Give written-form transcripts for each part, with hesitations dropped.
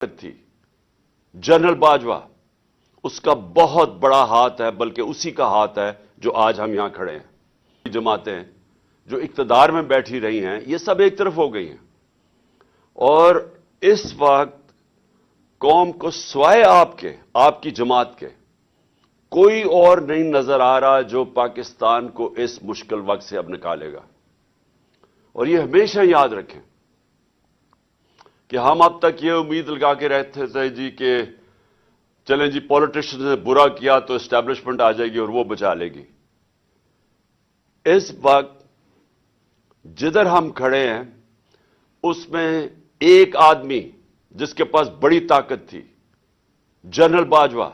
تھی جنرل باجوہ، اس کا بہت بڑا ہاتھ ہے، بلکہ اسی کا ہاتھ ہے جو آج ہم یہاں کھڑے ہیں۔ جماعتیں جو اقتدار میں بیٹھی رہی ہیں یہ سب ایک طرف ہو گئی ہیں، اور اس وقت قوم کو سوائے آپ کی جماعت کے کوئی اور نہیں نظر آ رہا جو پاکستان کو اس مشکل وقت سے اب نکالے گا۔ اور یہ ہمیشہ یاد رکھیں کہ ہم اب تک یہ امید لگا کے رہتے تھے جی کہ چلیں جی پولیٹیشن نے برا کیا تو اسٹیبلشمنٹ آ جائے گی اور وہ بچا لے گی۔ اس وقت جدھر ہم کھڑے ہیں اس میں ایک آدمی جس کے پاس بڑی طاقت تھی، جنرل باجوہ،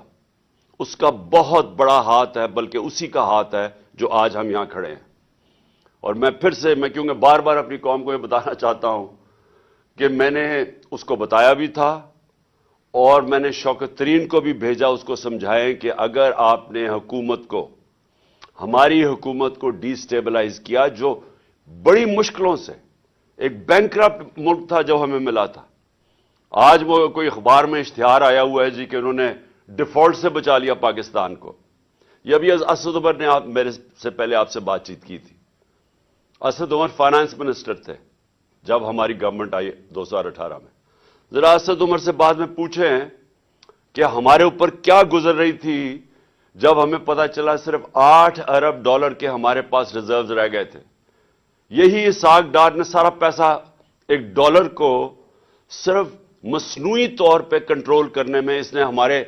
اس کا بہت بڑا ہاتھ ہے، بلکہ اسی کا ہاتھ ہے جو آج ہم یہاں کھڑے ہیں۔ اور میں پھر سے کیونکہ بار بار اپنی قوم کو یہ بتانا چاہتا ہوں کہ میں نے اس کو بتایا بھی تھا، اور میں نے شوکت ترین کو بھی بھیجا اس کو سمجھائیں کہ اگر آپ نے ہماری حکومت کو ڈی سٹیبلائز کیا، جو بڑی مشکلوں سے ایک بینکرپٹ ملک تھا جو ہمیں ملا تھا، آج وہ کوئی اخبار میں اشتہار آیا ہوا ہے جی کہ انہوں نے ڈیفالٹ سے بچا لیا پاکستان کو۔ یہ ابھی اسد عمر نے میرے سے پہلے آپ سے بات چیت کی تھی۔ اسد عمر فائنانس منسٹر تھے جب ہماری گورنمنٹ آئی 2018 میں۔ ذرا اسد عمر سے بعد میں پوچھیں کہ ہمارے اوپر کیا گزر رہی تھی جب ہمیں پتا چلا صرف $8 ارب کے ہمارے پاس ریزروز رہ گئے تھے۔ یہی اسحاق ڈار نے سارا پیسہ $1 کو صرف مصنوعی طور پہ کنٹرول کرنے میں اس نے ہمارے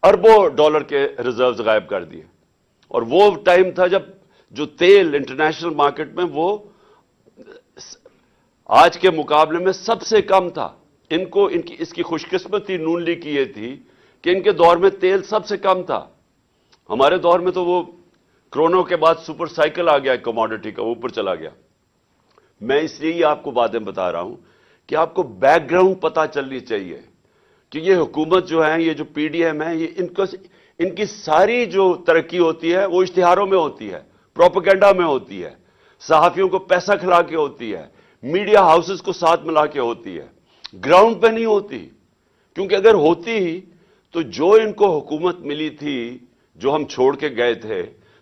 اربوں ڈالر کے ریزروز غائب کر دیے۔ اور وہ ٹائم تھا جب جو تیل انٹرنیشنل مارکیٹ میں وہ آج کے مقابلے میں سب سے کم تھا۔ اس کی خوش قسمتی نون لیگ کی یہ تھی کہ ان کے دور میں تیل سب سے کم تھا۔ ہمارے دور میں تو وہ کرونا کے بعد سپر سائیکل آ گیا کموڈٹی کا، اوپر چلا گیا۔ میں اس لیے آپ کو باتیں بتا رہا ہوں کہ آپ کو بیک گراؤنڈ پتا چلنی چاہیے کہ یہ حکومت جو ہے، یہ جو پی ڈی ایم ہے، یہ ان کی ساری جو ترقی ہوتی ہے وہ اشتہاروں میں ہوتی ہے، پروپیگنڈا میں ہوتی ہے، صحافیوں کو پیسہ کھلا کے ہوتی ہے، میڈیا ہاؤسز کو ساتھ ملا کے ہوتی ہے، گراؤنڈ پہ نہیں ہوتی۔ کیونکہ اگر ہوتی تو جو ان کو حکومت ملی تھی، جو ہم چھوڑ کے گئے تھے،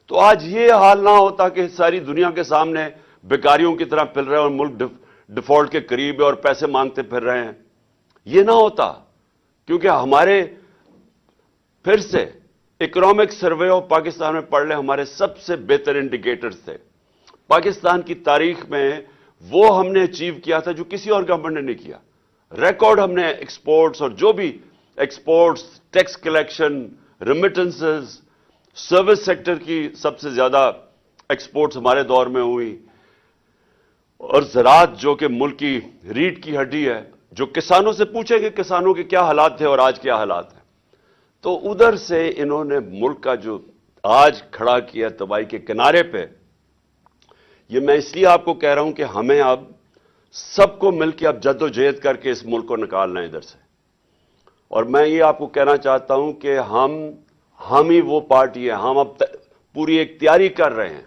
تو آج یہ حال نہ ہوتا کہ ساری دنیا کے سامنے بیکاریوں کی طرح پھر رہے ہیں اور ملک ڈیفالٹ کے قریب ہے اور پیسے مانگتے پھر رہے ہیں۔ یہ نہ ہوتا، کیونکہ ہمارے پھر سے اکنامک سروے آف پاکستان میں پڑھ لیں، ہمارے سب سے بہتر انڈیکیٹرز تھے۔ پاکستان کی تاریخ میں وہ ہم نے اچیو کیا تھا جو کسی اور گورنمنٹ نے نہیں کیا۔ ریکارڈ ہم نے ایکسپورٹس اور جو بھی exports, tax collection, remittances, service sector کی سب سے زیادہ ایکسپورٹس ہمارے دور میں ہوئی، اور زراعت جو کہ ملک کی ریڑھ کی ہڈی ہے، جو کسانوں سے پوچھیں کہ کسانوں کے کیا حالات تھے اور آج کیا حالات ہیں، تو ادھر سے انہوں نے ملک کا جو آج کھڑا کیا تباہی کے کنارے پہ۔ یہ میں اس لیے آپ کو کہہ رہا ہوں کہ ہمیں اب سب کو مل کے اب جد و جہد کر کے اس ملک کو نکالنا ہے ادھر سے۔ اور میں یہ آپ کو کہنا چاہتا ہوں کہ ہم ہی وہ پارٹی ہے، ہم اب پوری ایک تیاری کر رہے ہیں۔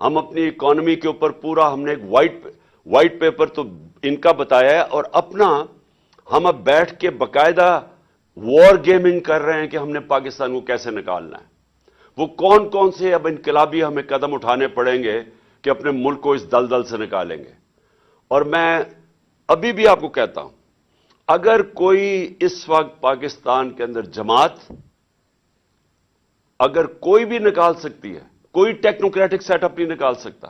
ہم اپنی اکانومی کے اوپر پورا ہم نے ایک وائٹ پیپر تو ان کا بتایا ہے، اور اپنا ہم اب بیٹھ کے باقاعدہ وار گیمنگ کر رہے ہیں کہ ہم نے پاکستان کو کیسے نکالنا ہے۔ وہ کون سے اب انقلابی ہمیں قدم اٹھانے پڑیں گے کہ اپنے ملک کو اس دلدل سے نکالیں گے۔ اور میں ابھی بھی آپ کو کہتا ہوں، اگر کوئی اس وقت پاکستان کے اندر جماعت اگر کوئی بھی نکال سکتی ہے، کوئی ٹیکنوکریٹک سیٹ اپ نہیں نکال سکتا۔